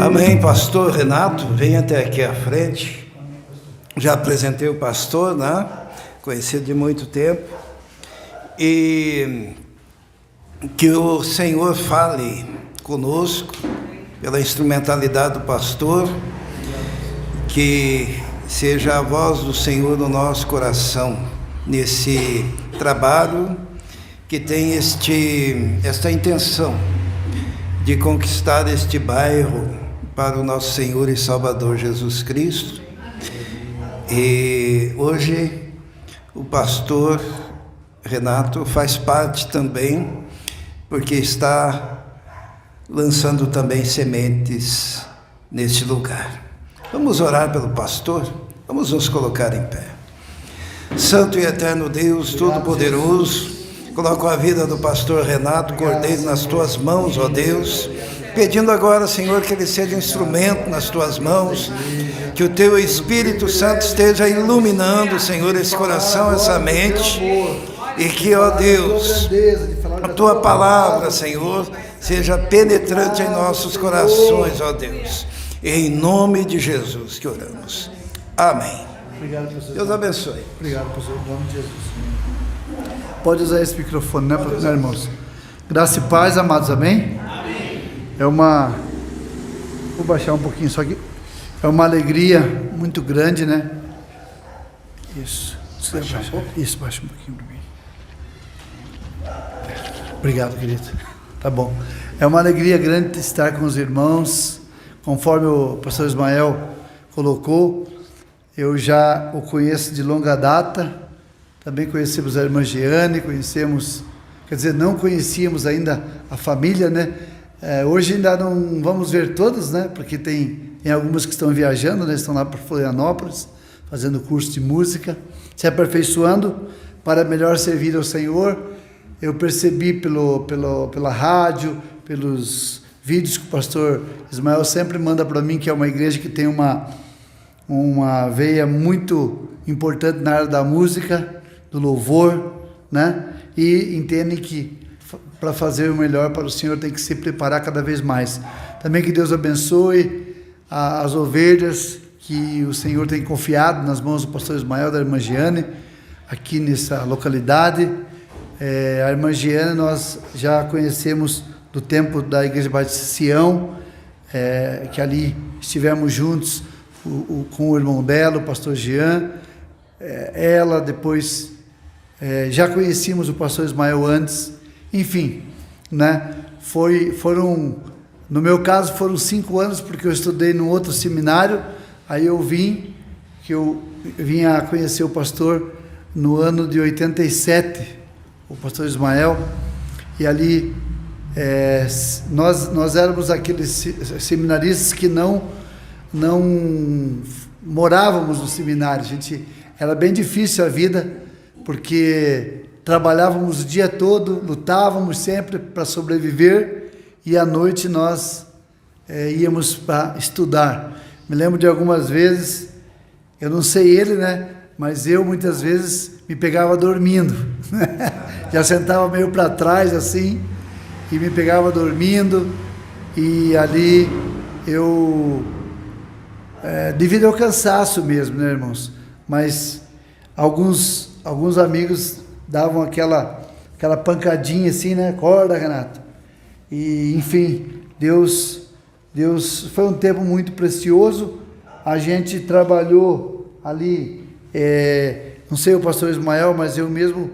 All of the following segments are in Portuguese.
Amém, pastor Renato, vem até aqui à frente. Já apresentei o pastor, né? Conhecido de muito tempo. E que o Senhor fale conosco, pela instrumentalidade do pastor, que seja a voz do Senhor no nosso coração, nesse trabalho que tem esta intenção de conquistar este bairro para o nosso Senhor e Salvador Jesus Cristo. E hoje o pastor Renato faz parte também, porque está lançando também sementes neste lugar. Vamos orar pelo pastor? Vamos nos colocar em pé. Santo e eterno Deus, Todo-Poderoso, coloco a vida do pastor Renato Cordeiro nas tuas mãos, ó Deus, pedindo agora, Senhor, que ele seja instrumento nas tuas mãos, que o teu Espírito Santo esteja iluminando, Senhor, esse coração, essa mente, e que, ó Deus, a tua palavra, Senhor, seja penetrante em nossos corações, ó Deus. Em nome de Jesus que oramos. Amém. Obrigado, professor. Deus abençoe. Obrigado, professor. Em nome de Jesus. Pode usar esse microfone, né, irmãos? Graça e paz, amados, amém? Amém. Vou baixar um pouquinho só aqui. É uma alegria muito grande, né? Isso. Isso, baixa um pouquinho para mim. Obrigado, querido. Tá bom. É uma alegria grande estar com os irmãos, conforme o pastor Ismael colocou. Eu já o conheço de longa data, também conhecemos a irmã Jeane, não conhecíamos ainda a família, né? Hoje ainda não vamos ver todos, né? Porque tem algumas que estão viajando, né? Estão lá para Florianópolis, fazendo curso de música, se aperfeiçoando para melhor servir ao Senhor. Eu percebi pela rádio, pelos vídeos que o pastor Ismael sempre manda para mim, que é uma igreja que tem uma veia muito importante na área da música, do louvor, né? E entendem que para fazer o melhor para o Senhor tem que se preparar cada vez mais. Também que Deus abençoe as ovelhas que o Senhor tem confiado nas mãos do pastor Ismael, da irmã Jeane, aqui nessa localidade. A irmã Jeane nós já conhecemos do tempo da Igreja Batista Sião, que ali estivemos juntos com o irmão dela, o pastor Jean. Ela depois, já conhecíamos o pastor Ismael antes, enfim, né? No meu caso foram 5 anos, porque eu estudei num outro seminário, aí eu vim a conhecer o pastor no ano de 87, o pastor Ismael, e ali nós éramos aqueles seminaristas que não morávamos no seminário. Era bem difícil a vida, porque trabalhávamos o dia todo, lutávamos sempre para sobreviver, e à noite nós íamos para estudar. Me lembro de algumas vezes, eu não sei ele, né? Mas eu muitas vezes me pegava dormindo, já sentava meio para trás assim, e me pegava dormindo, e ali eu, devido ao cansaço mesmo, né, irmãos? Mas alguns amigos davam aquela pancadinha assim, né? Acorda, Renato. E, enfim, Deus foi um tempo muito precioso. A gente trabalhou ali, não sei o pastor Ismael, mas eu mesmo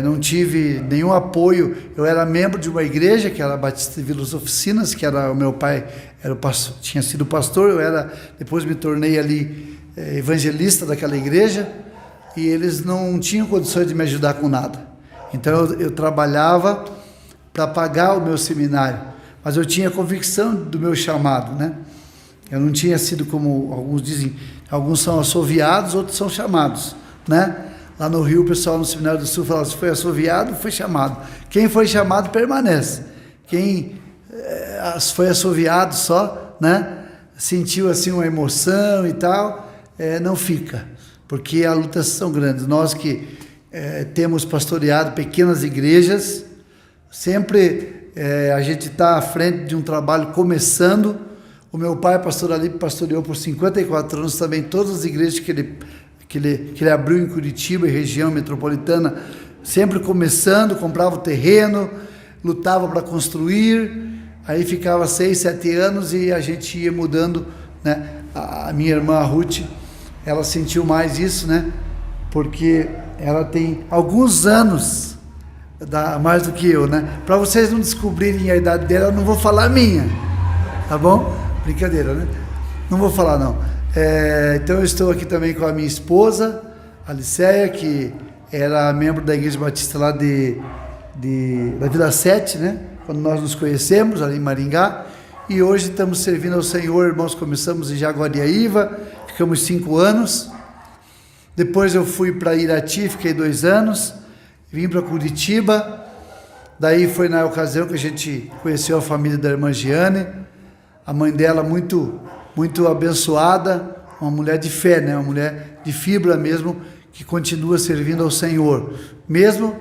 não tive nenhum apoio. Eu era membro de uma igreja, que era a Batista de Vilas Oficinas, que era o meu pai, tinha sido pastor. Depois me tornei ali evangelista daquela igreja, e eles não tinham condições de me ajudar com nada. Então eu trabalhava para pagar o meu seminário, mas eu tinha convicção do meu chamado, né? Eu não tinha sido, como alguns dizem, alguns são assoviados, outros são chamados, né? Lá no Rio, o pessoal no Seminário do Sul fala: se foi assoviado, foi chamado. Quem foi chamado permanece. Quem foi assoviado só, né? Sentiu assim uma emoção e tal, não fica, porque as lutas são grandes. Nós que temos pastoreado pequenas igrejas, sempre a gente está à frente de um trabalho começando, O meu pai, pastor Alípio, pastoreou por 54 anos também todas as igrejas que ele abriu em Curitiba e região metropolitana, sempre começando, comprava o terreno, lutava para construir, aí ficava 6, 7 anos e a gente ia mudando, né? A minha irmã Ruth, ela sentiu mais isso, né? Porque ela tem alguns anos mais do que eu, né? Para vocês não descobrirem a idade dela, eu não vou falar a minha, tá bom? Brincadeira, né? Não vou falar, não. Então eu estou aqui também com a minha esposa, a Liceia, que era membro da Igreja Batista lá da Vila 7, né? Quando nós nos conhecemos, ali em Maringá. E hoje estamos servindo ao Senhor, irmãos. Começamos em Jaguariaíva, ficamos 5 anos. Depois eu fui para Irati, fiquei 2 anos. Vim para Curitiba. Daí foi na ocasião que a gente conheceu a família da irmã Giane. A mãe dela muito, muito abençoada, uma mulher de fé, né? Uma mulher de fibra mesmo, que continua servindo ao Senhor, mesmo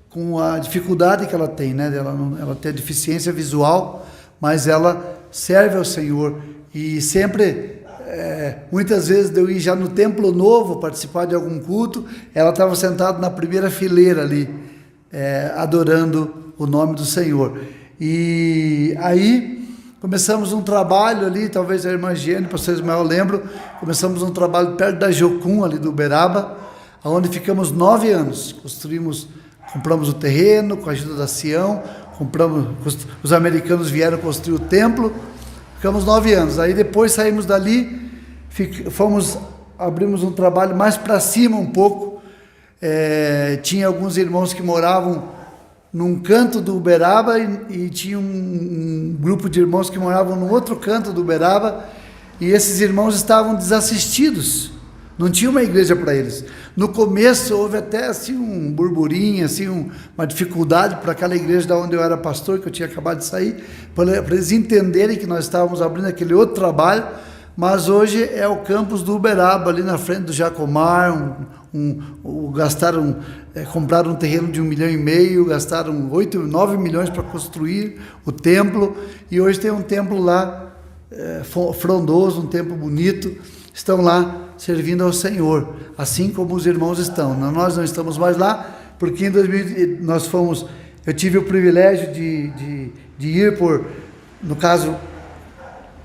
com a dificuldade que ela tem, né? Ela tem deficiência visual, mas ela serve ao Senhor. E sempre, muitas vezes eu ia já no Templo Novo participar de algum culto, ela estava sentada na primeira fileira ali, adorando o nome do Senhor. E aí começamos um trabalho ali, talvez a irmã Giane, pastor Ismael, lembro, começamos um trabalho perto da Jocum, ali do Uberaba, onde ficamos 9 anos, compramos o terreno com a ajuda da Sião, os americanos vieram construir o templo, ficamos 9 anos, aí depois saímos dali, abrimos um trabalho mais para cima um pouco, tinha alguns irmãos que moravam num canto do Uberaba e tinha um grupo de irmãos que moravam no outro canto do Uberaba, e esses irmãos estavam desassistidos, não tinha uma igreja para eles. No começo houve até assim um burburinho, assim, uma dificuldade para aquela igreja da onde eu era pastor, que eu tinha acabado de sair, para eles entenderem que nós estávamos abrindo aquele outro trabalho, mas hoje é o campus do Uberaba, ali na frente do Jacomar. Compraram um terreno de 1,5 milhão, gastaram 9 milhões para construir o templo, e hoje tem um templo lá, frondoso, um templo bonito, estão lá servindo ao Senhor, assim como os irmãos estão. Nós não estamos mais lá, porque em 2000 eu tive o privilégio de ir no caso,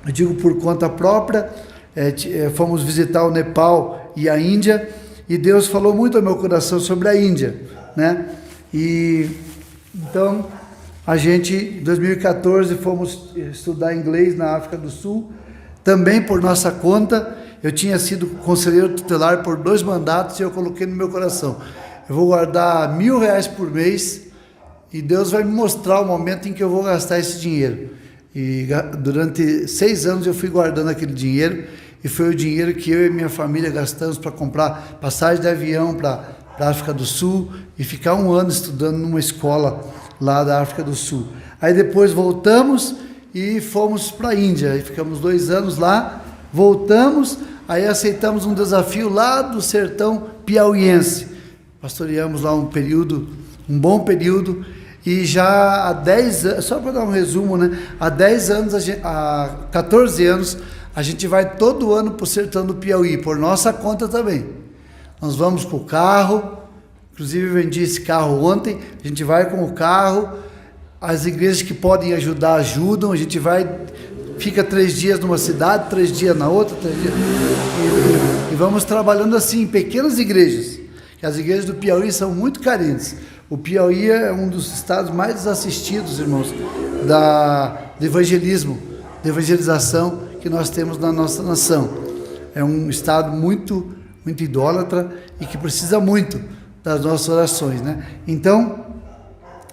eu digo por conta própria, fomos visitar o Nepal e a Índia, e Deus falou muito ao meu coração sobre a Índia, né? E então a gente, em 2014, fomos estudar inglês na África do Sul, também por nossa conta. Eu tinha sido conselheiro tutelar por 2 mandatos e eu coloquei no meu coração: eu vou guardar R$1.000 por mês e Deus vai me mostrar o momento em que eu vou gastar esse dinheiro. E durante 6 anos eu fui guardando aquele dinheiro, e foi o dinheiro que eu e minha família gastamos para comprar passagem de avião para a África do Sul e ficar 1 ano estudando numa escola lá da África do Sul. Aí depois voltamos e fomos para a Índia, e ficamos 2 anos lá, voltamos, aí aceitamos um desafio lá do sertão piauiense, pastoreamos lá um bom período, e já há 10 anos, só para dar um resumo, né? Há 10 anos, há 14 anos, a gente vai todo ano para o sertão do Piauí, por nossa conta também. Nós vamos com o carro, inclusive eu vendi esse carro ontem, a gente vai com o carro, as igrejas que podem ajudar, ajudam, a gente fica 3 dias numa cidade, 3 dias na outra, 3 dias, e vamos trabalhando assim, em pequenas igrejas, que as igrejas do Piauí são muito carentes. O Piauí é um dos estados mais desassistidos, irmãos, de evangelismo, de evangelização que nós temos na nossa nação. É um estado muito, muito idólatra e que precisa muito das nossas orações, né? Então,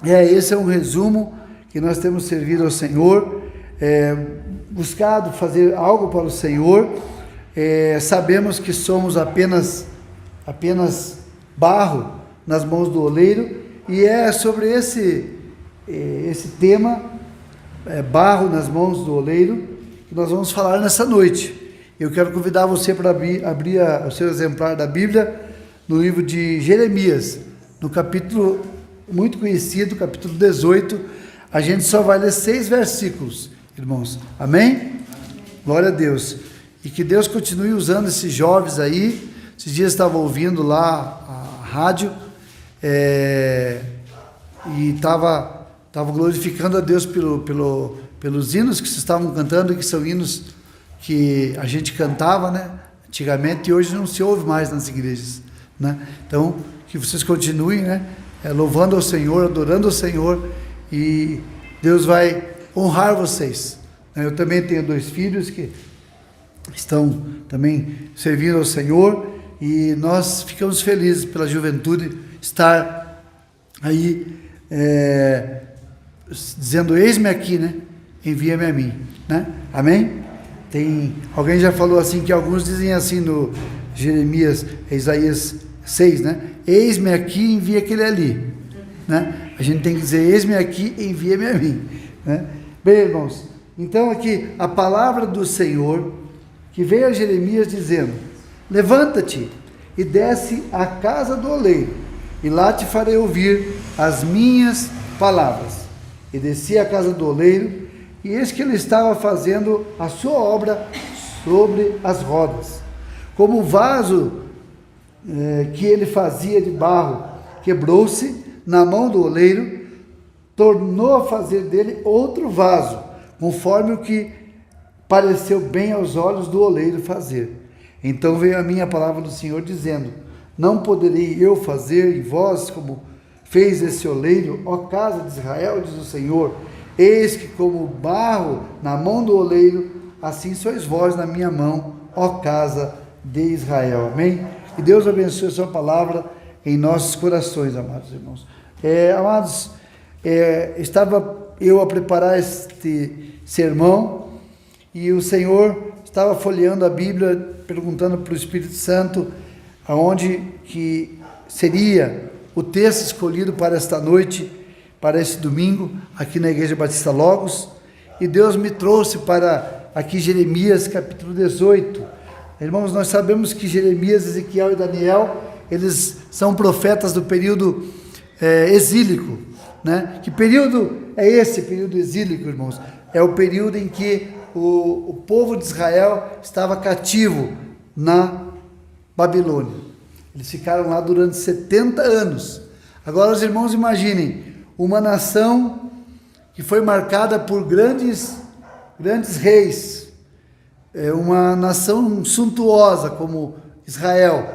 esse é um resumo que nós temos servido ao Senhor, buscado fazer algo para o Senhor. Sabemos que somos apenas barro nas mãos do oleiro, e é sobre esse tema, barro nas mãos do oleiro, que nós vamos falar nessa noite. Eu quero convidar você para abrir o seu exemplar da Bíblia no livro de Jeremias, no capítulo muito conhecido, capítulo 18. A gente só vai ler 6 versículos, irmãos. Amém? Glória a Deus. E que Deus continue usando esses jovens aí. Esses dias eu estava ouvindo lá a rádio e estava glorificando a Deus pelos hinos que vocês estavam cantando, que são hinos que a gente cantava, né, antigamente, e hoje não se ouve mais nas igrejas, né? Então, que vocês continuem, né, louvando ao Senhor, adorando ao Senhor, e Deus vai honrar vocês. Eu também tenho 2 filhos que estão também servindo ao Senhor, e nós ficamos felizes pela juventude estar aí dizendo: eis-me aqui, né? Envia-me a mim, né? Amém? Alguém já falou assim, que alguns dizem assim no Jeremias, Isaías 6, né? Eis-me aqui, envia aquele ali, né? A gente tem que dizer: eis-me aqui, envia-me a mim, né? Bem, irmãos, então aqui a palavra do Senhor que veio a Jeremias dizendo: levanta-te e desce à casa do oleiro, e lá te farei ouvir as minhas palavras. E desci à casa do oleiro, e eis que ele estava fazendo a sua obra sobre as rodas. Como o vaso que ele fazia de barro quebrou-se na mão do oleiro, tornou a fazer dele outro vaso, conforme o que pareceu bem aos olhos do oleiro fazer. Então veio a mim a palavra do Senhor dizendo: não poderei eu fazer em vós como fez esse oleiro, ó casa de Israel, diz o Senhor? Eis que como barro na mão do oleiro, assim sois vós na minha mão, ó casa de Israel. Amém? E Deus abençoe a sua palavra em nossos corações, amados irmãos. Amados, estava eu a preparar este sermão, e o Senhor estava folheando a Bíblia, perguntando para o Espírito Santo aonde que seria o texto escolhido para esta noite, para esse domingo, aqui na Igreja Batista Logos, e Deus me trouxe para aqui Jeremias capítulo 18. Irmãos, nós sabemos que Jeremias, Ezequiel e Daniel, eles são profetas do período exílico, né? Que período é esse período exílico, irmãos? É o período em que o povo de Israel estava cativo na Babilônia. Eles ficaram lá durante 70 anos. Agora os irmãos imaginem, uma nação que foi marcada por grandes reis, uma nação suntuosa como Israel.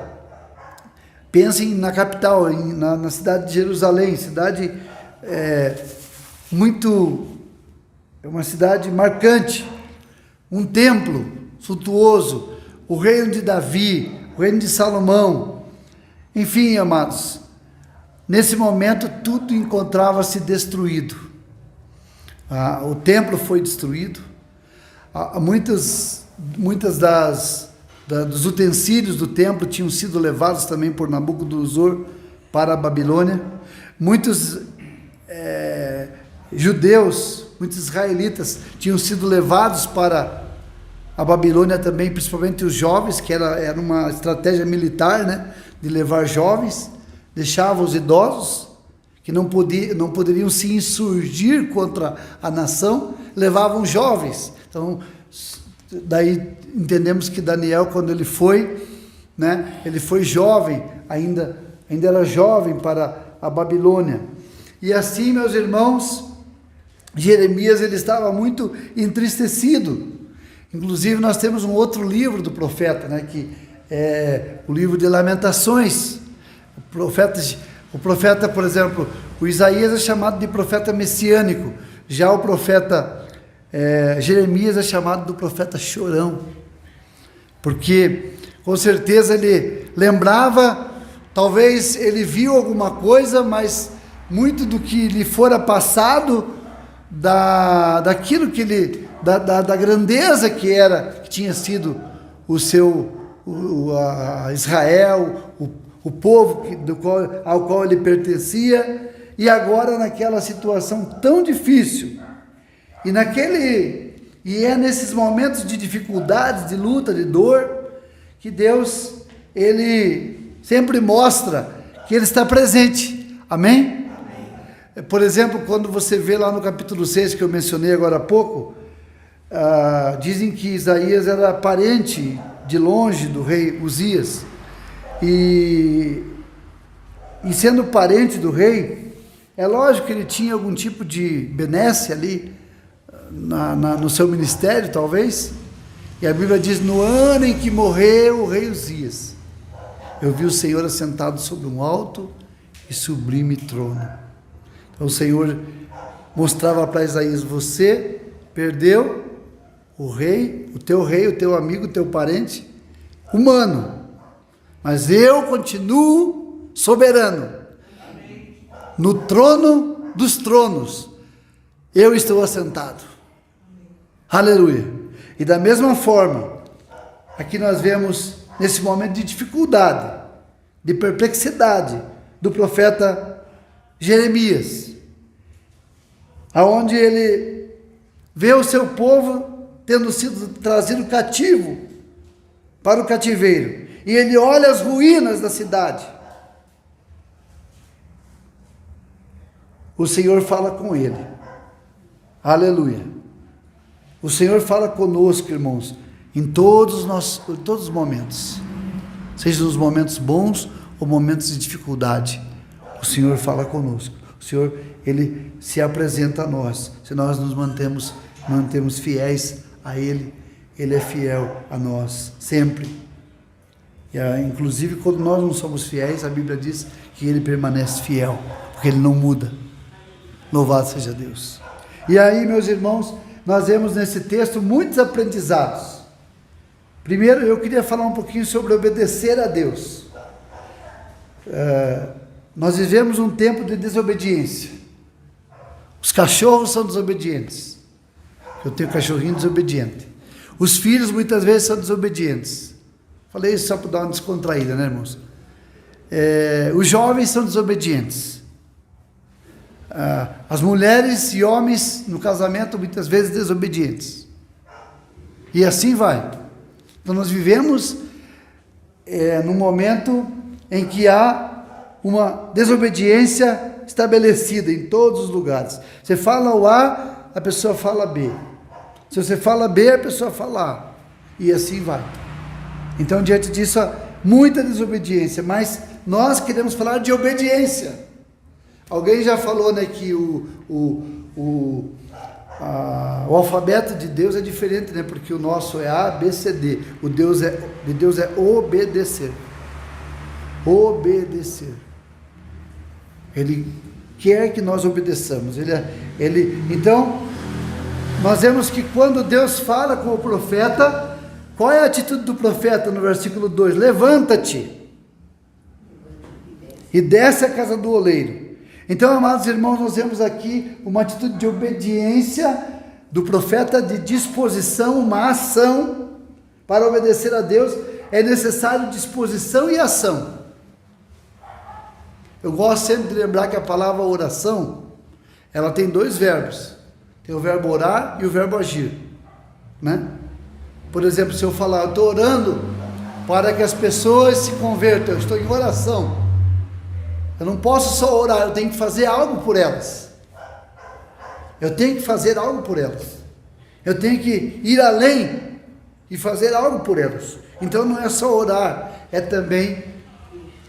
Pensem na capital, na cidade de Jerusalém, cidade uma cidade marcante, um templo suntuoso, o reino de Davi, o reino de Salomão. Enfim, amados, nesse momento tudo encontrava-se destruído. O templo foi destruído, muitas dos utensílios do templo tinham sido levados também por Nabucodonosor para a Babilônia. Muitos judeus, muitos israelitas tinham sido levados para a Babilônia também, principalmente os jovens, que era uma estratégia militar, né, de levar jovens, deixava os idosos, que não poderiam se insurgir contra a nação, levavam jovens. Então, daí entendemos que Daniel, quando ele foi, né, ele foi jovem, ainda era jovem para a Babilônia. E assim, meus irmãos, Jeremias, ele estava muito entristecido. Inclusive, nós temos um outro livro do profeta, né, que é o livro de Lamentações. O profeta, por exemplo, o Isaías é chamado de profeta messiânico, já o profeta Jeremias é chamado do profeta chorão, porque com certeza ele lembrava, talvez ele viu alguma coisa, mas muito do que lhe fora passado, daquilo que ele, da grandeza que tinha sido Israel, o povo ao qual ele pertencia, e agora naquela situação tão difícil, e é nesses momentos de dificuldades, de luta, de dor, que Deus, ele sempre mostra que ele está presente. Amém? Por exemplo, quando você vê lá no capítulo 6, que eu mencionei agora há pouco, dizem que Isaías era parente de longe do rei Uzias, e sendo parente do rei, é lógico que ele tinha algum tipo de benesse ali no seu ministério, talvez. E a Bíblia diz: no ano em que morreu o rei Uzias, eu vi o Senhor assentado sobre um alto e sublime trono. Então o Senhor mostrava para Isaías: você perdeu o teu amigo, o teu parente humano, mas eu continuo soberano. No trono dos tronos eu estou assentado. Aleluia. E da mesma forma, aqui nós vemos nesse momento de dificuldade, de perplexidade do profeta Jeremias, aonde ele vê o seu povo tendo sido trazido cativo para o cativeiro, e ele olha as ruínas da cidade. O Senhor fala com ele. Aleluia. O Senhor fala conosco, irmãos, em todos os momentos, seja nos momentos bons ou momentos de dificuldade. O Senhor fala conosco. O Senhor, Ele se apresenta a nós. Se nós nos mantemos fiéis a Ele, Ele é fiel a nós, sempre. Inclusive, quando nós não somos fiéis, a Bíblia diz que Ele permanece fiel, porque Ele não muda. Louvado seja Deus. E aí, meus irmãos, nós vemos nesse texto muitos aprendizados. Primeiro, eu queria falar um pouquinho sobre obedecer a Deus. Nós vivemos um tempo de desobediência. Os cachorros são desobedientes. Eu tenho cachorrinho desobediente. Os filhos muitas vezes são desobedientes. Falei isso só para dar uma descontraída, né, irmãos? Os jovens são desobedientes. As mulheres e homens no casamento muitas vezes desobedientes. E assim vai. Então nós vivemos num momento em que há uma desobediência estabelecida em todos os lugares. Você fala o A, a pessoa fala B. Se você fala B, a pessoa fala A. E assim vai. Então, diante disso, há muita desobediência, mas nós queremos falar de obediência. Alguém já falou, né, que o alfabeto de Deus é diferente, né, porque o nosso é A, B, C, D. O de Deus é obedecer. Obedecer. Ele quer que nós obedeçamos. Então, nós vemos que quando Deus fala com o profeta, qual é a atitude do profeta no versículo 2? Levanta-te e desce à casa do oleiro. Então, amados irmãos, nós vemos aqui uma atitude de obediência do profeta, de disposição, uma ação. Para obedecer a Deus é necessário disposição e ação. Eu gosto sempre de lembrar que a palavra oração, ela tem dois verbos. Tem o verbo orar e o verbo agir, né? Por exemplo, se eu falar, eu estou orando para que as pessoas se convertam, eu estou em oração. Eu não posso só orar, eu tenho que fazer algo por elas. Eu tenho que fazer algo por elas. Eu tenho que ir além e fazer algo por elas. Então não é só orar, é também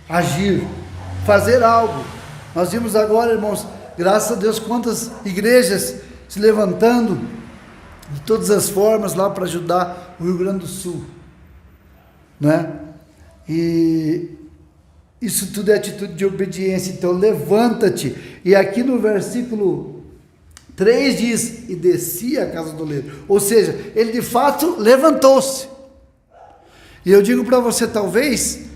agir, fazer algo. Nós vimos agora, irmãos, graças a Deus, quantas igrejas se levantando de todas as formas lá para ajudar o Rio Grande do Sul, né? E isso tudo é atitude de obediência. Então levanta-te. E aqui no versículo 3 diz: e descia a casa do oleiro. Ou seja, ele de fato levantou-se. E eu digo para você, talvez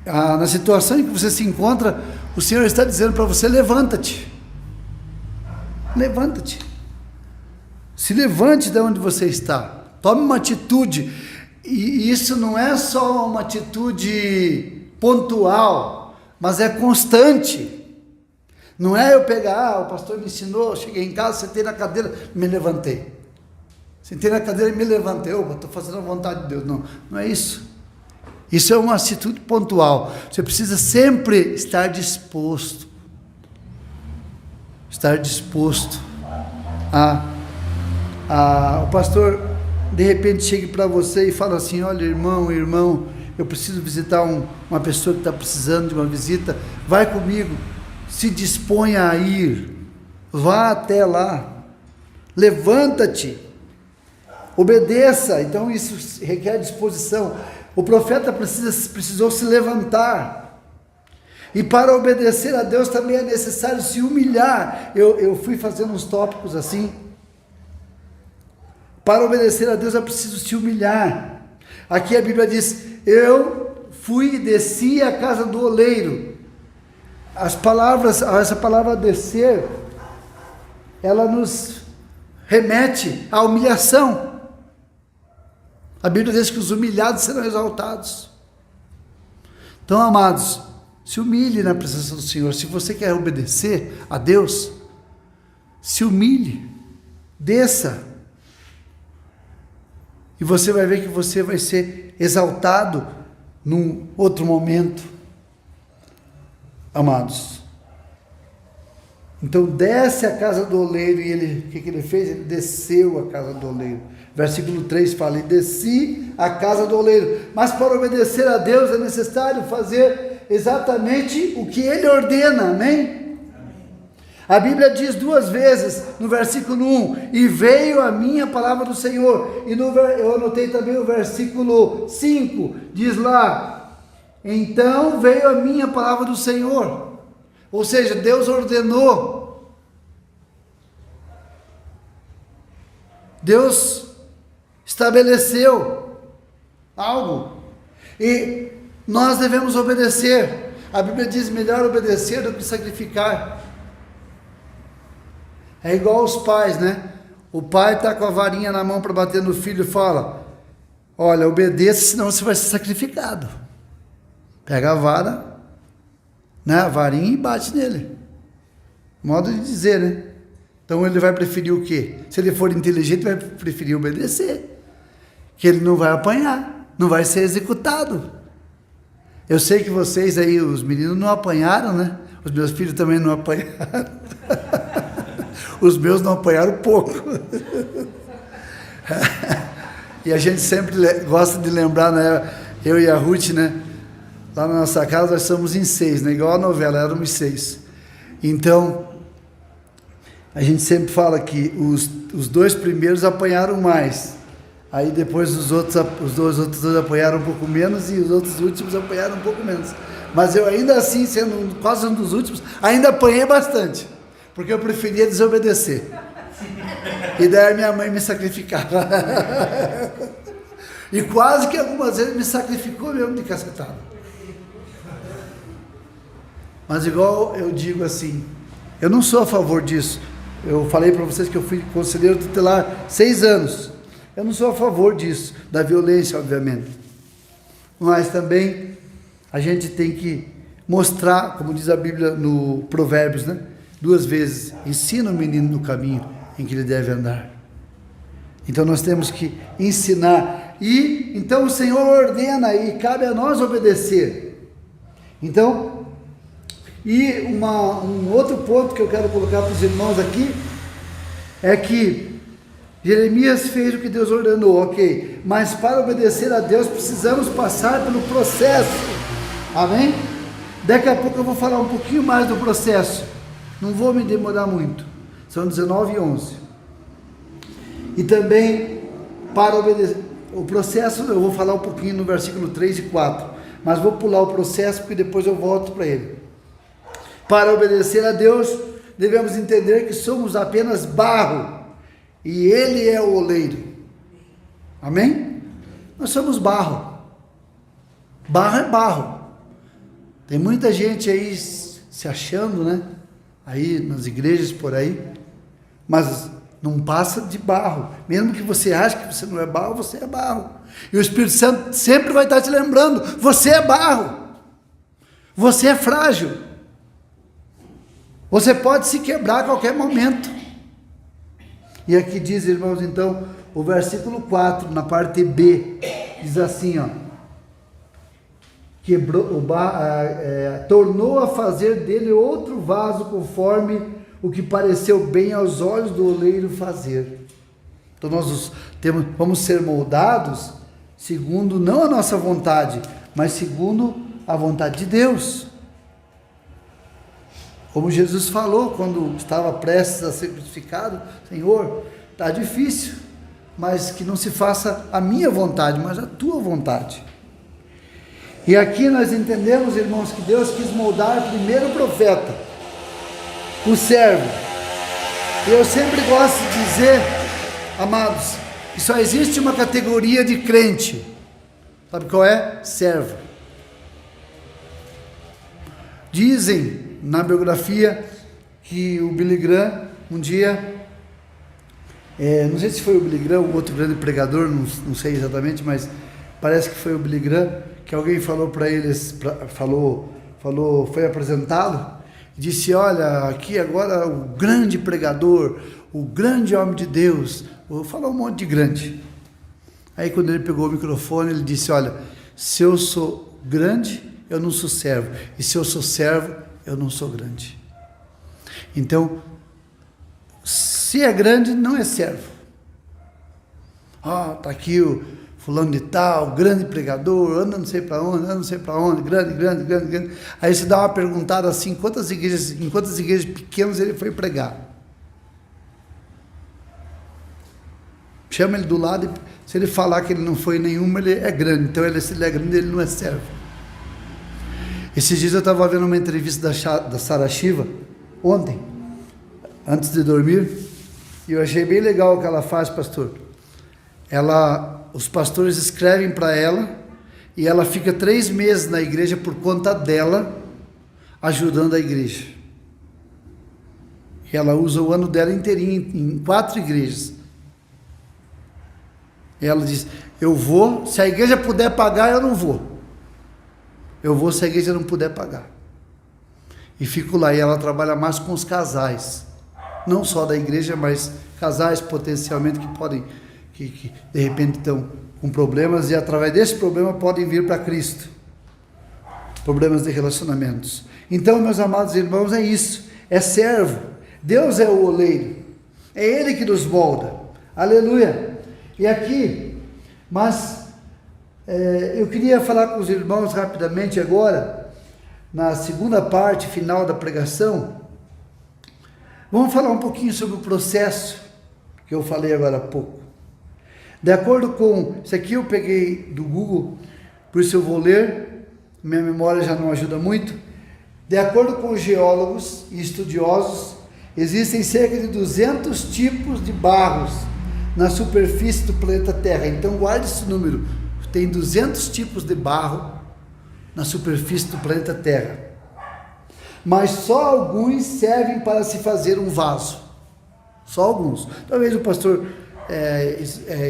na situação em que você se encontra, o Senhor está dizendo para você: levanta-te. Levanta-te. Se levante de onde você está. Tome uma atitude. E isso não é só uma atitude pontual, mas é constante. Não é eu pegar, o pastor me ensinou, cheguei em casa, sentei na cadeira, me levantei. Sentei na cadeira e me levantei. Opa, estou fazendo a vontade de Deus. Não, não é isso. Isso é uma atitude pontual. Você precisa sempre estar disposto. Estar disposto a o pastor de repente chega para você e fala assim: olha, irmão, eu preciso visitar uma pessoa que está precisando de uma visita, vai comigo, se disponha a ir, vá até lá, levanta-te, obedeça. Então isso requer disposição. O profeta precisou se levantar, e para obedecer a Deus também é necessário se humilhar. Eu fui fazendo uns tópicos assim. Para obedecer a Deus é preciso se humilhar. Aqui a Bíblia diz: eu fui e desci à casa do oleiro. Essa palavra descer, ela nos remete à humilhação. A Bíblia diz que os humilhados serão exaltados. Então, amados, se humilhe na presença do Senhor. Se você quer obedecer a Deus, se humilhe, desça. E você vai ver que você vai ser exaltado num outro momento, amados. Então desce a casa do oleiro, e o que ele fez? Ele desceu a casa do oleiro. Versículo 3 fala: e desci a casa do oleiro. Mas para obedecer a Deus é necessário fazer exatamente o que ele ordena, amém? A Bíblia diz 2 vezes no versículo 1: e veio a minha palavra do Senhor. E eu anotei também o versículo 5, diz lá: então veio a minha palavra do Senhor. Ou seja, Deus ordenou, Deus estabeleceu algo, e nós devemos obedecer. A Bíblia diz: melhor obedecer do que sacrificar. É igual os pais, né? O pai está com a varinha na mão para bater no filho e fala: olha, obedeça, senão você vai ser sacrificado. Pega a vara, né, a varinha, e bate nele. Modo de dizer, né? Então ele vai preferir o quê? Se ele for inteligente, vai preferir obedecer, que ele não vai apanhar, não vai ser executado. Eu sei que vocês aí, os meninos, não apanharam, né? Os meus filhos também não apanharam. Os meus não apanharam pouco. E a gente sempre gosta de lembrar, né? Eu e a Ruth, né? Lá na nossa casa nós somos em 6, né? Igual a novela, éramos 6. Então, a gente sempre fala que os 2 primeiros apanharam mais. Aí depois os 2 outros apanharam um pouco menos, e os outros últimos apanharam um pouco menos. Mas eu ainda assim, sendo quase um dos últimos, ainda apanhei bastante, porque eu preferia desobedecer. E daí a minha mãe me sacrificava. E quase que algumas vezes me sacrificou mesmo de cacetada. Mas igual eu digo assim, eu não sou a favor disso. Eu falei para vocês que eu fui conselheiro tutelar 6 anos. Eu não sou a favor disso, da violência, obviamente. Mas também a gente tem que mostrar, como diz a Bíblia no Provérbios, né? 2 vezes: ensina o menino no caminho em que ele deve andar. Então nós temos que ensinar. E então o Senhor ordena, e cabe a nós obedecer. Então, e um outro ponto que eu quero colocar para os irmãos aqui, é que Jeremias fez o que Deus ordenou, ok, mas para obedecer a Deus precisamos passar pelo processo, amém? Daqui a pouco eu vou falar um pouquinho mais do processo, não vou me demorar muito, são 19:11. E também para obedecer o processo, eu vou falar um pouquinho no versículo 3 e 4, mas vou pular o processo porque depois eu volto para ele. Para obedecer a Deus, devemos entender que somos apenas barro, e Ele é o oleiro, amém? Nós somos barro, barro é barro. Tem muita gente aí se achando, né? Aí nas igrejas por aí, mas não passa de barro. Mesmo que você ache que você não é barro, você é barro. E o Espírito Santo sempre vai estar te lembrando: você é barro, você é frágil, você pode se quebrar a qualquer momento. E aqui diz, irmãos, então, o versículo 4, na parte B, diz assim, ó: tornou a fazer dele outro vaso conforme o que pareceu bem aos olhos do oleiro fazer. Então nós vamos ser moldados segundo não a nossa vontade, mas segundo a vontade de Deus. Como Jesus falou quando estava prestes a ser crucificado: Senhor, está difícil, mas que não se faça a minha vontade, mas a tua vontade. E aqui nós entendemos, irmãos, que Deus quis moldar primeiro o profeta, o servo. E eu sempre gosto de dizer, amados, que só existe uma categoria de crente. Sabe qual é? Servo. Dizem na biografia que o Billy Graham, um dia, não sei se foi o Billy Graham, o outro grande pregador, não sei exatamente, mas parece que foi o Billy Graham, que alguém falou para eles, foi apresentado, e disse: olha, aqui agora o grande pregador, o grande homem de Deus, falou um monte de grande. Aí quando ele pegou o microfone, ele disse: olha, se eu sou grande, eu não sou servo, e se eu sou servo, eu não sou grande. Então, se é grande, não é servo. Está aqui o fulano de tal, grande pregador, anda não sei para onde, grande. Aí você dá uma perguntada assim: em quantas igrejas pequenas ele foi pregar? Chama ele do lado, e se ele falar que ele não foi nenhuma, ele é grande. Então, se ele é grande, ele não é servo. Esses dias eu estava vendo uma entrevista da Sarah Shiva, ontem, antes de dormir, e eu achei bem legal o que ela faz, pastor. Os pastores escrevem para ela, e ela fica 3 meses na igreja por conta dela, ajudando a igreja. E ela usa o ano dela inteirinho em 4 igrejas. E ela diz: eu vou, se a igreja puder pagar, eu não vou. Eu vou se a igreja não puder pagar. E fico lá, e ela trabalha mais com os casais, não só da igreja, mas casais potencialmente que podem, que de repente estão com problemas, e através desse problema podem vir para Cristo. Problemas de relacionamentos. Então, meus amados irmãos, é isso, é servo. Deus é o oleiro, é Ele que nos molda. Aleluia. E aqui, eu queria falar com os irmãos rapidamente agora, na segunda parte final da pregação. Vamos falar um pouquinho sobre o processo que eu falei agora há pouco. De acordo com, isso aqui eu peguei do Google, por isso eu vou ler, minha memória já não ajuda muito. De acordo com os geólogos e estudiosos, existem cerca de 200 tipos de barros na superfície do planeta Terra. Então guarde esse número, tem 200 tipos de barro na superfície do planeta Terra. Mas só alguns servem para se fazer um vaso. Só alguns. Talvez o pastor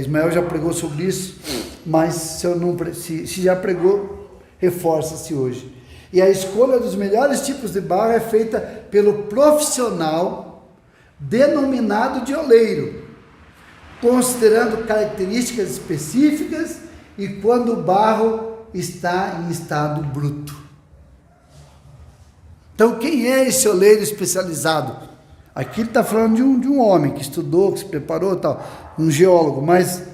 Ismael já pregou sobre isso, mas se já pregou, reforça-se hoje. E a escolha dos melhores tipos de barro é feita pelo profissional denominado de oleiro, considerando características específicas e quando o barro está em estado bruto. Então, quem é esse oleiro especializado? Aqui ele está falando de um homem que estudou, que se preparou e tal, um geólogo, mas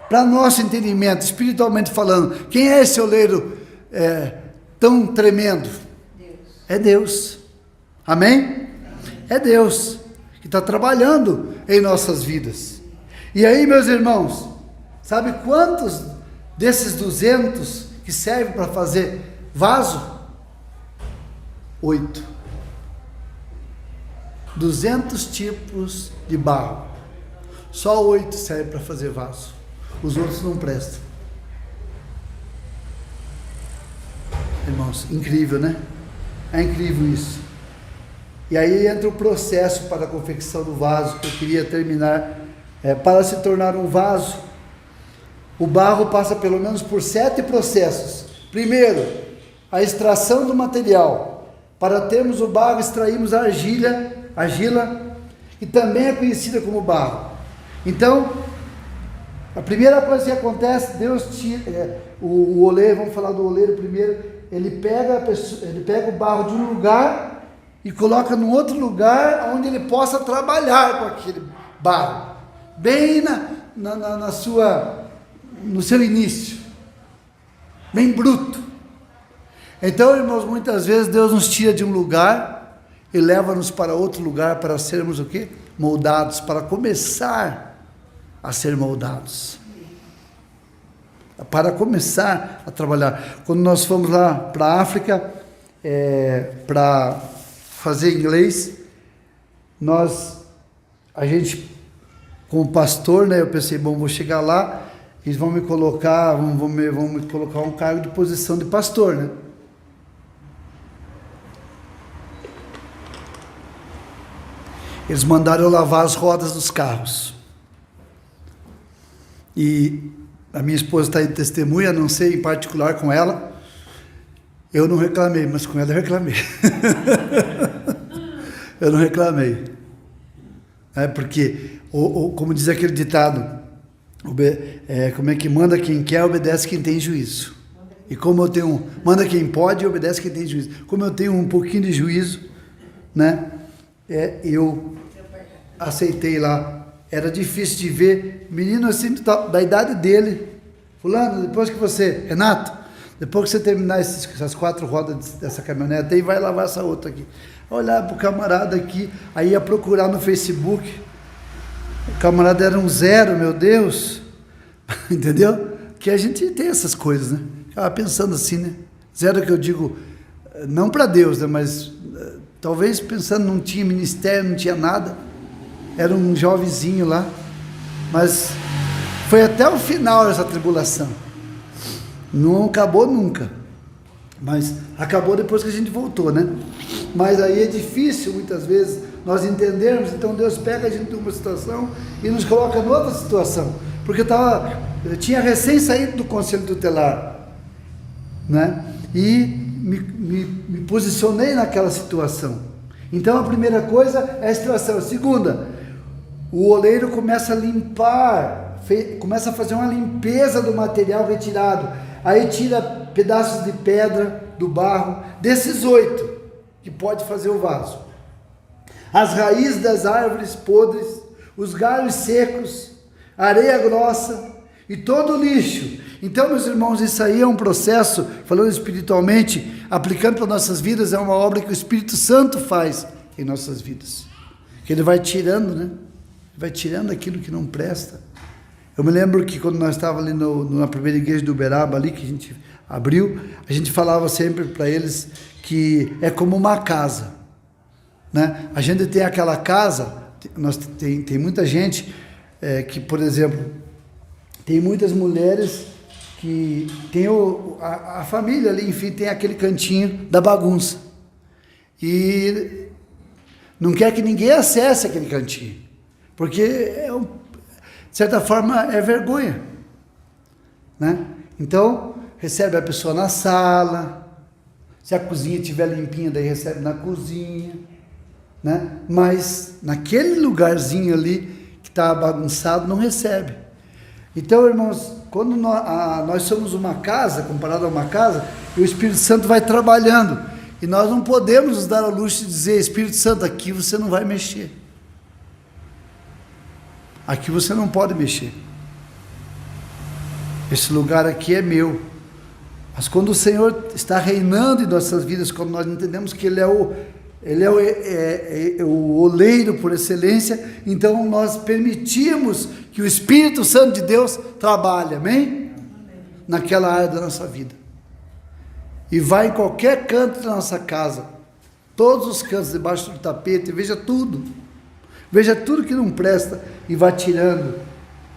para nosso entendimento, espiritualmente falando, quem é esse oleiro tão tremendo? Deus. É Deus. Amém? É Deus que está trabalhando em nossas vidas. E aí, meus irmãos, sabe quantos desses 200 que servem para fazer vaso? 8. 200 tipos de barro. Só 8 servem para fazer vaso. Os outros não prestam. Irmãos, incrível, né? É incrível isso. E aí entra o processo para a confecção do vaso, que eu queria terminar. Para se tornar um vaso, o barro passa pelo menos por 7 processos. Primeiro, a extração do material. Para termos o barro, extraímos a argila, que também é conhecida como barro. Então, a primeira coisa que acontece, Deus tira, o oleiro, vamos falar do oleiro primeiro, ele pega o barro de um lugar e coloca num outro lugar onde ele possa trabalhar com aquele barro, bem no seu início, bem bruto. Então, irmãos, muitas vezes Deus nos tira de um lugar e leva-nos para outro lugar para sermos o quê? Moldados, para começar a ser moldados. Para começar a trabalhar. Quando nós fomos lá para a África, para fazer inglês, a gente, como pastor, né, eu pensei, bom, vou chegar lá, eles vão me colocar, vão me colocar um cargo de posição de pastor, né? Eles mandaram eu lavar as rodas dos carros. E a minha esposa está em testemunha, não sei em particular com ela. Eu não reclamei, mas com ela eu reclamei. Eu não reclamei. Porque, como diz aquele ditado, como é que manda quem quer, obedece quem tem juízo. E como eu tenho, manda quem pode e obedece quem tem juízo. Como eu tenho um pouquinho de juízo, né? Eu aceitei lá. Era difícil de ver menino assim da idade dele. Fulano, depois que você, Renato, depois que você terminar essas 4 rodas dessa caminhonete aí, vai lavar essa outra aqui. Olhar para o camarada aqui, aí ia procurar no Facebook. O camarada era um 0, meu Deus. Entendeu? Que a gente tem essas coisas, né? Ficava pensando assim, né? 0 que eu digo, não para Deus, né? Mas talvez pensando, não tinha ministério, não tinha nada. Era um jovenzinho lá. Mas foi até o final essa tribulação. Não acabou nunca. Mas acabou depois que a gente voltou, né? Mas aí é difícil, muitas vezes, nós entendermos. Então Deus pega a gente de uma situação e nos coloca em outra situação. Porque eu tinha recém saído do conselho tutelar, né? E me posicionei naquela situação. Então a primeira coisa é a situação. A segunda, o oleiro começa a limpar, começa a fazer uma limpeza do material retirado. Aí tira pedaços de pedra, do barro, desses 8 que pode fazer o vaso. As raízes das árvores podres, os galhos secos, areia grossa e todo o lixo. Então, meus irmãos, isso aí é um processo, falando espiritualmente, aplicando para nossas vidas, é uma obra que o Espírito Santo faz em nossas vidas. Que ele vai tirando, né? Vai tirando aquilo que não presta. Eu me lembro que quando nós estávamos ali na primeira igreja do Uberaba, ali que a gente abriu, a gente falava sempre para eles que é como uma casa, né? A gente tem aquela casa, tem muita gente que, por exemplo, tem muitas mulheres que tem a família ali, enfim, tem aquele cantinho da bagunça e não quer que ninguém acesse aquele cantinho, porque de certa forma é vergonha, né? Então recebe a pessoa na sala, se a cozinha estiver limpinha, daí recebe na cozinha, né? Mas naquele lugarzinho ali que está bagunçado, não recebe. Então, irmãos, quando nós somos uma casa, comparado a uma casa, e o Espírito Santo vai trabalhando, e nós não podemos nos dar ao luxo de dizer, Espírito Santo, aqui você não vai mexer. Aqui você não pode mexer. Esse lugar aqui é meu. Mas quando o Senhor está reinando em nossas vidas, quando nós entendemos que Ele é o oleiro por excelência, então nós permitimos que o Espírito Santo de Deus trabalhe, amém? Naquela área da nossa vida. E vai em qualquer canto da nossa casa, todos os cantos debaixo do tapete, veja tudo que não presta e vá tirando.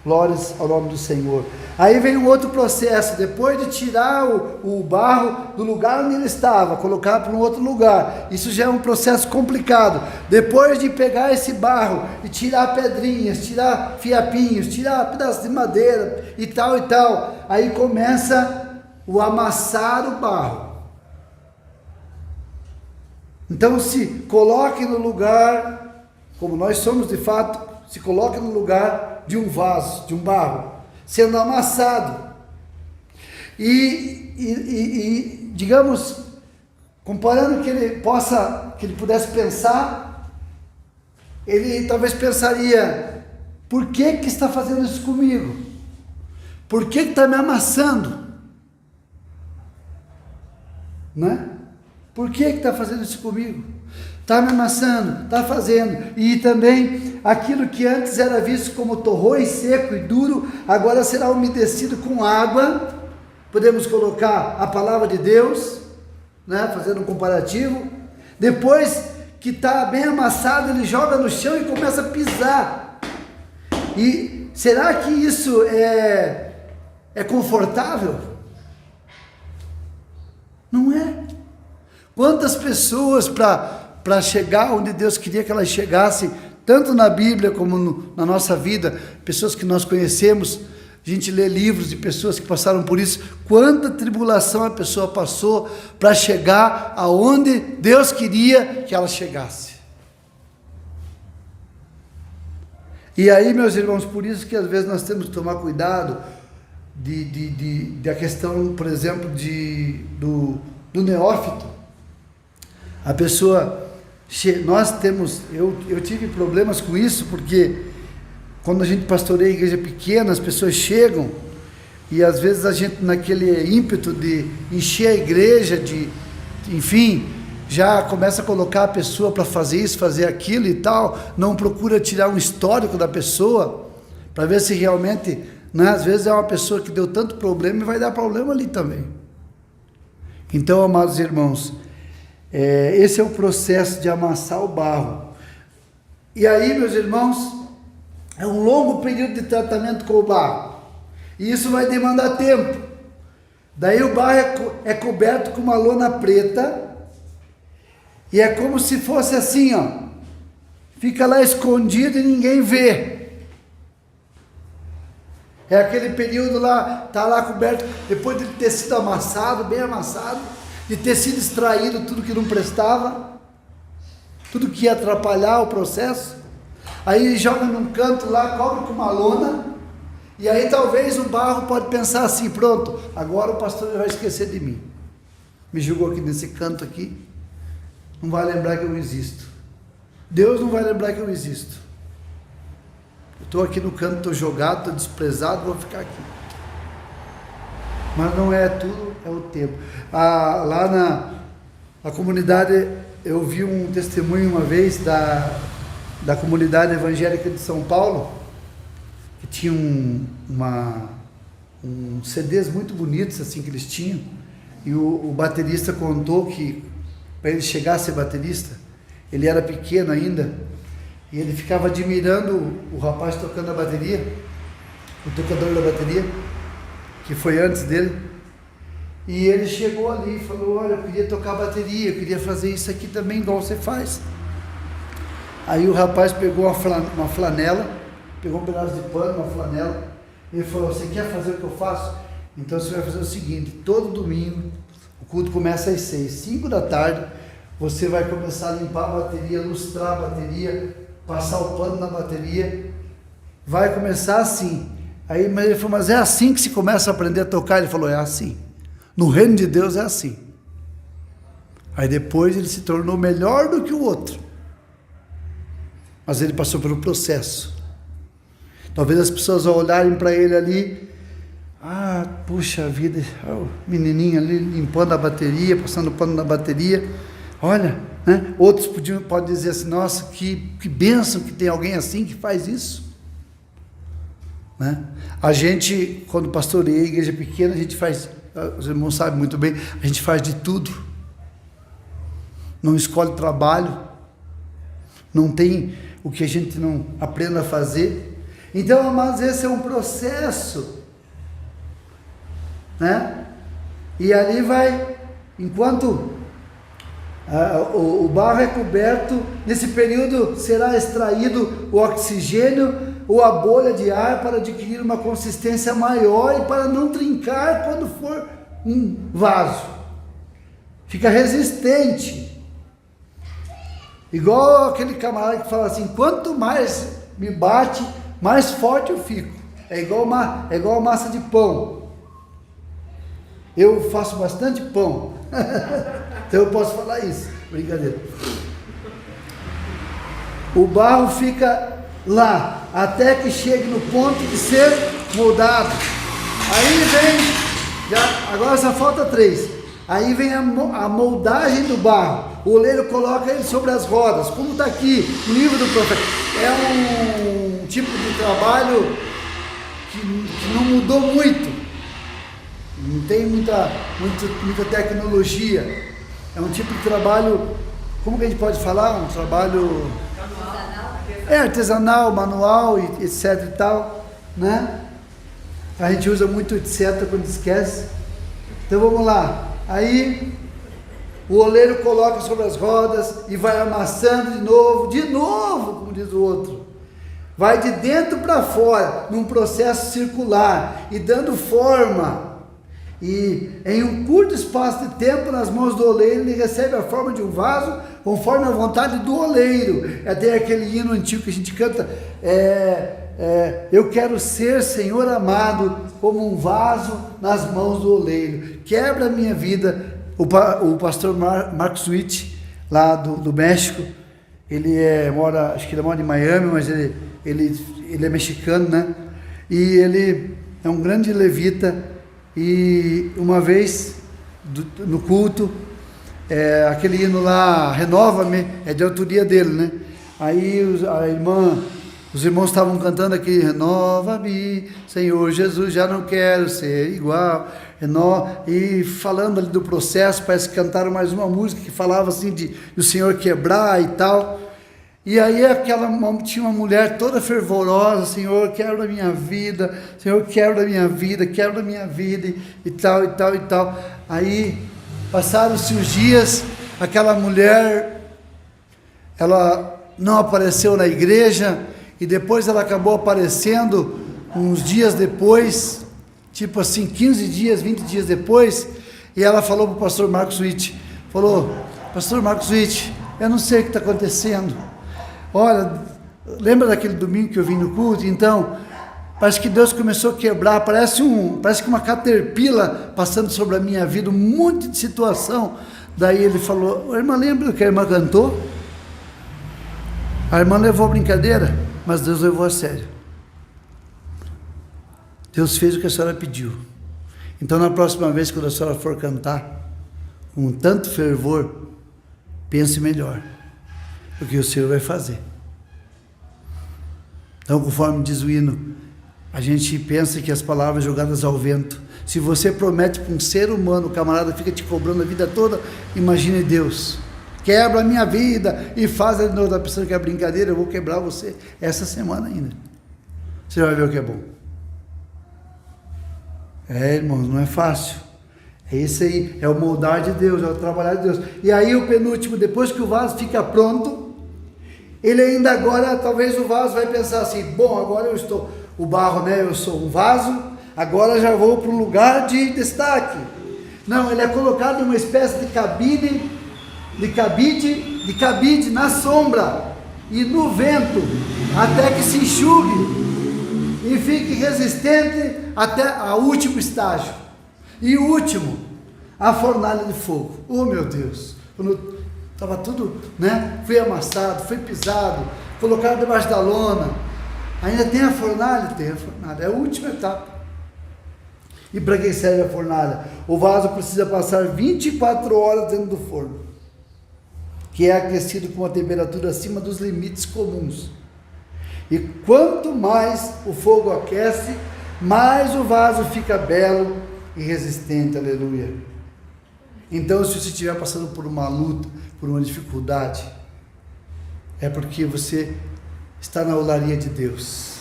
Glórias ao nome do Senhor. Aí vem um outro processo, depois de tirar o barro do lugar onde ele estava, colocar para um outro lugar, isso já é um processo complicado. Depois de pegar esse barro e tirar pedrinhas, tirar fiapinhos, tirar pedaços de madeira e tal, aí começa o amassar o barro. Então se coloque no lugar, como nós somos de fato, se coloque no lugar de um vaso, de um barro, sendo amassado. E digamos, comparando que ele pudesse pensar, ele talvez pensaria, por que está fazendo isso comigo? Por que está me amassando? Né? Por que está fazendo isso comigo? Está me amassando, está fazendo. E também aquilo que antes era visto como torrõe seco e duro, agora será umedecido com água. Podemos colocar a palavra de Deus, né? Fazendo um comparativo. Depois que está bem amassado, ele joga no chão e começa a pisar. E será que isso é confortável? Não é. Quantas pessoas para chegar onde Deus queria que elas chegassem, tanto na Bíblia como na nossa vida, pessoas que nós conhecemos, a gente lê livros de pessoas que passaram por isso, quanta tribulação a pessoa passou para chegar aonde Deus queria que ela chegasse. E aí, meus irmãos, por isso que às vezes nós temos que tomar cuidado da questão, por exemplo, do neófito. A pessoa, nós temos, eu tive problemas com isso, porque quando a gente pastoreia igreja pequena, as pessoas chegam, e às vezes a gente naquele ímpeto de encher a igreja, enfim, já começa a colocar a pessoa para fazer isso, fazer aquilo e tal, não procura tirar um histórico da pessoa, para ver se realmente, né, às vezes é uma pessoa que deu tanto problema e vai dar problema ali também. Então, amados irmãos, esse é o processo de amassar o barro. E aí, meus irmãos, é um longo período de tratamento com o barro, e isso vai demandar tempo. Daí o barro é coberto com uma lona preta, e é como se fosse assim, ó, fica lá escondido e ninguém vê. É aquele período lá, está lá coberto, depois de ter sido amassado, bem amassado, de ter sido extraído tudo que não prestava, tudo que ia atrapalhar o processo. Aí joga num canto lá, cobre com uma lona, e aí talvez o barro pode pensar assim, pronto, agora o pastor vai esquecer de mim. Me jogou aqui nesse canto aqui, não vai lembrar que eu existo. Deus não vai lembrar que eu existo. Eu estou aqui no canto, estou jogado, estou desprezado, vou ficar aqui. Mas não é tudo, é o tempo. Lá na comunidade, eu vi um testemunho uma vez da comunidade evangélica de São Paulo, que tinha CDs muito bonitos assim que eles tinham, e o baterista contou que para ele chegar a ser baterista, ele era pequeno ainda, e ele ficava admirando o rapaz tocando a bateria, o tocador da bateria, que foi antes dele, e ele chegou ali e falou, olha, eu queria tocar bateria, eu queria fazer isso aqui também igual você faz. Aí o rapaz pegou uma flanela, pegou um pedaço de pano, uma flanela, e falou, você quer fazer o que eu faço? Então você vai fazer o seguinte, todo domingo, o culto começa às 5 da tarde, você vai começar a limpar a bateria, lustrar a bateria, passar o pano na bateria, vai começar assim. Aí mas ele falou, mas é assim que se começa a aprender a tocar? Ele falou, é assim, no reino de Deus é assim. Aí depois ele se tornou melhor do que o outro, mas ele passou pelo processo. Talvez as pessoas ao olharem para ele ali, puxa vida, o menininho ali limpando a bateria, passando pano na bateria, olha, né? Outros podem dizer assim, nossa, que bênção que tem alguém assim que faz isso, né? A gente, quando pastoreia a igreja pequena, a gente faz, os irmãos sabem muito bem, a gente faz de tudo, não escolhe trabalho, não tem o que a gente não aprenda a fazer. Então, mas esse é um processo, né? E ali vai, enquanto o barro é coberto, nesse período será extraído o oxigênio ou a bolha de ar para adquirir uma consistência maior e para não trincar quando for um vaso. Fica resistente. Igual aquele camarada que fala assim, quanto mais me bate, mais forte eu fico. É igual massa de pão. Eu faço bastante pão. Então eu posso falar isso. Brincadeira. O barro fica lá, até que chegue no ponto de ser moldado. Aí vem, agora só falta 3. Aí vem a moldagem do barro. O oleiro coloca ele sobre as rodas, como está aqui no livro do profeta. É um tipo de trabalho que não mudou muito. Não tem muita tecnologia. É um tipo de trabalho, como que a gente pode falar? Um trabalho artesanal, manual, etc e tal, né? A gente usa muito etc quando esquece. Então vamos lá. Aí o oleiro coloca sobre as rodas e vai amassando de novo, como diz o outro. Vai de dentro para fora, num processo circular e dando forma. E em um curto espaço de tempo, nas mãos do oleiro, ele recebe a forma de um vaso, conforme a vontade do oleiro. Tem aquele hino antigo que a gente canta, eu quero ser, Senhor amado, como um vaso nas mãos do oleiro. Quebra a minha vida. O pastor Marcos Witt, lá do México, ele mora em Miami, mas ele é mexicano, né? E ele é um grande levita. E uma vez no culto, aquele hino lá, Renova-me, é de autoria dele, né? Aí os irmãos estavam cantando aqui, renova-me, Senhor Jesus, já não quero ser igual, e falando ali do processo, parece que cantaram mais uma música que falava assim de o Senhor quebrar e tal. E aí tinha uma mulher toda fervorosa, Senhor, quebra a minha vida, Senhor, quebra a minha vida, e tal, e tal, e tal. Aí, passaram-se os dias, aquela mulher, ela não apareceu na igreja, e depois ela acabou aparecendo uns dias depois, tipo assim, 15 dias, 20 dias depois, e ela falou para o pastor Marcos Witt, pastor Marcos Witt, eu não sei o que está acontecendo. Olha, lembra daquele domingo que eu vim no culto? Então, parece que Deus começou a quebrar, parece que uma caterpillar passando sobre a minha vida, um monte de situação. Daí ele falou, irmã, lembra que a irmã cantou? A irmã levou a brincadeira, mas Deus levou a sério. Deus fez o que a senhora pediu. Então, na próxima vez, quando a senhora for cantar, com tanto fervor, pense melhor. O que o Senhor vai fazer. Então, conforme diz o hino, a gente pensa que as palavras jogadas ao vento, se você promete para um ser humano, o camarada fica te cobrando a vida toda, imagine Deus, quebra a minha vida e faz de novo, tá pensando que é brincadeira, eu vou quebrar você essa semana ainda. Você vai ver o que é bom. Irmãos, não é fácil. É isso aí, é o moldar de Deus, é o trabalhar de Deus. E aí o penúltimo, depois que o vaso fica pronto, ele ainda agora, talvez o vaso vai pensar assim, bom, agora o barro, né, eu sou um vaso, agora já vou para um lugar de destaque. Não, ele é colocado em uma espécie de cabide na sombra e no vento, até que se enxugue e fique resistente até o último estágio. E o último, a fornalha de fogo. Oh, meu Deus! Quando estava tudo, né? Foi amassado, foi pisado, colocado debaixo da lona. Ainda tem a fornalha? Tem a fornalha. É a última etapa. E para que serve a fornalha? O vaso precisa passar 24 horas dentro do forno, que é aquecido com uma temperatura acima dos limites comuns. E quanto mais o fogo aquece, mais o vaso fica belo e resistente, aleluia. Então, se você estiver passando por uma luta, por uma dificuldade, é porque você está na olaria de Deus.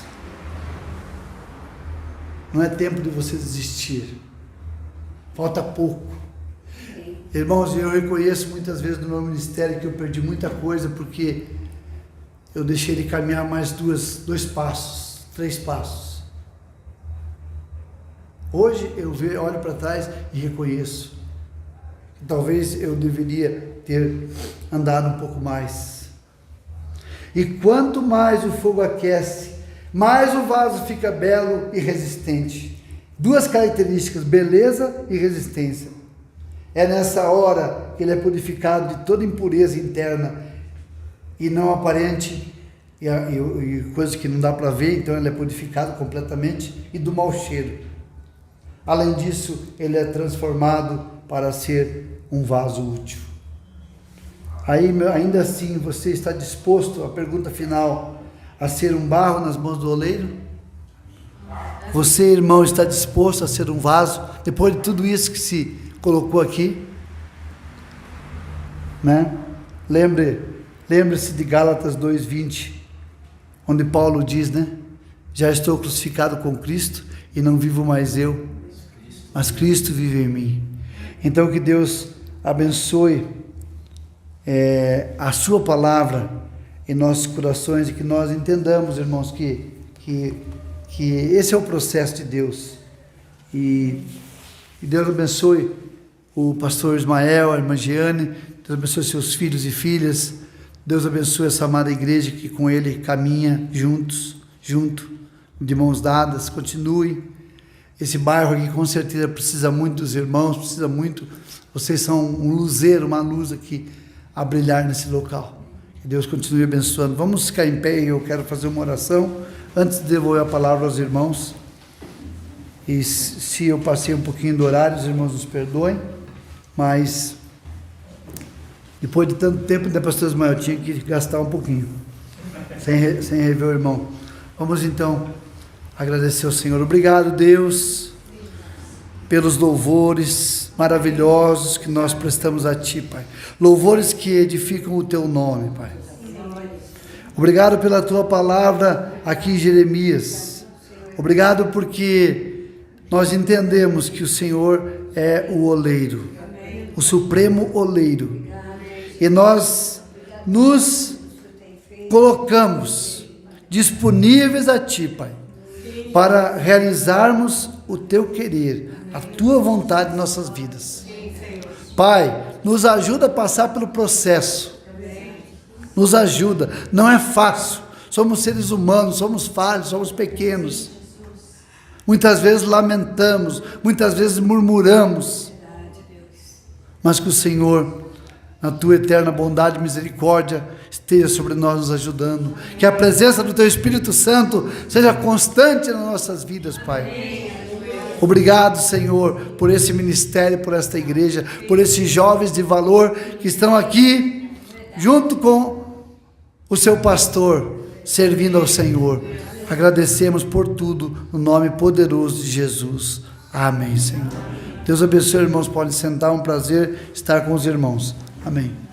Não é tempo de você desistir. Falta pouco. Irmãos, eu reconheço muitas vezes no meu ministério que eu perdi muita coisa porque eu deixei de caminhar mais 2 passos, 3 passos. Hoje eu olho para trás e reconheço que talvez eu deveria ter andado um pouco mais. E quanto mais o fogo aquece, mais o vaso fica belo e resistente. 2 características, beleza e resistência. É nessa hora que ele é purificado de toda impureza interna e não aparente, e coisas que não dá para ver, então ele é purificado completamente, e do mau cheiro. Além disso, ele é transformado para ser um vaso útil. Aí, ainda assim, você está disposto, a pergunta final, a ser um barro nas mãos do oleiro? Você, irmão, está disposto a ser um vaso, depois de tudo isso que se colocou aqui? Né? Lembre-se de Gálatas 2:20, onde Paulo diz, né? Já estou crucificado com Cristo e não vivo mais eu, mas Cristo vive em mim. Então que Deus abençoe a sua palavra em nossos corações e que nós entendamos, irmãos, que esse é o processo de Deus. E Deus abençoe o pastor Ismael, a irmã Giane, Deus abençoe seus filhos e filhas, Deus abençoe essa amada igreja que com ele caminha junto, de mãos dadas, continue. Esse bairro aqui com certeza precisa muito dos irmãos, precisa muito, vocês são um luzeiro, uma luz aqui a brilhar nesse local. Que Deus continue abençoando. Vamos ficar em pé e eu quero fazer uma oração antes de devolver a palavra aos irmãos. E se eu passei um pouquinho do horário, os irmãos nos perdoem, mas depois de tanto tempo, ainda pastor Ismael, eu tinha que gastar um pouquinho, sem rever o irmão. Vamos então agradecer ao Senhor. Obrigado, Deus, pelos louvores maravilhosos que nós prestamos a Ti, Pai. Louvores que edificam o Teu nome, Pai. Obrigado pela Tua palavra aqui em Jeremias. Obrigado porque nós entendemos que o Senhor é o oleiro, o supremo oleiro. E nós nos colocamos disponíveis a Ti, Pai, para realizarmos o Teu querer, a Tua vontade em nossas vidas. Pai, nos ajuda a passar pelo processo. Nos ajuda. Não é fácil. Somos seres humanos, somos falhos, somos pequenos. Muitas vezes lamentamos, muitas vezes murmuramos. Mas que o Senhor, na Tua eterna bondade e misericórdia, esteja sobre nós nos ajudando. Que a presença do Teu Espírito Santo seja constante nas nossas vidas, Pai. Obrigado, Senhor, por esse ministério, por esta igreja, por esses jovens de valor que estão aqui, junto com o seu pastor, servindo ao Senhor. Agradecemos por tudo, no nome poderoso de Jesus. Amém, Senhor. Deus abençoe, irmãos. Podem sentar, um prazer estar com os irmãos. Amém.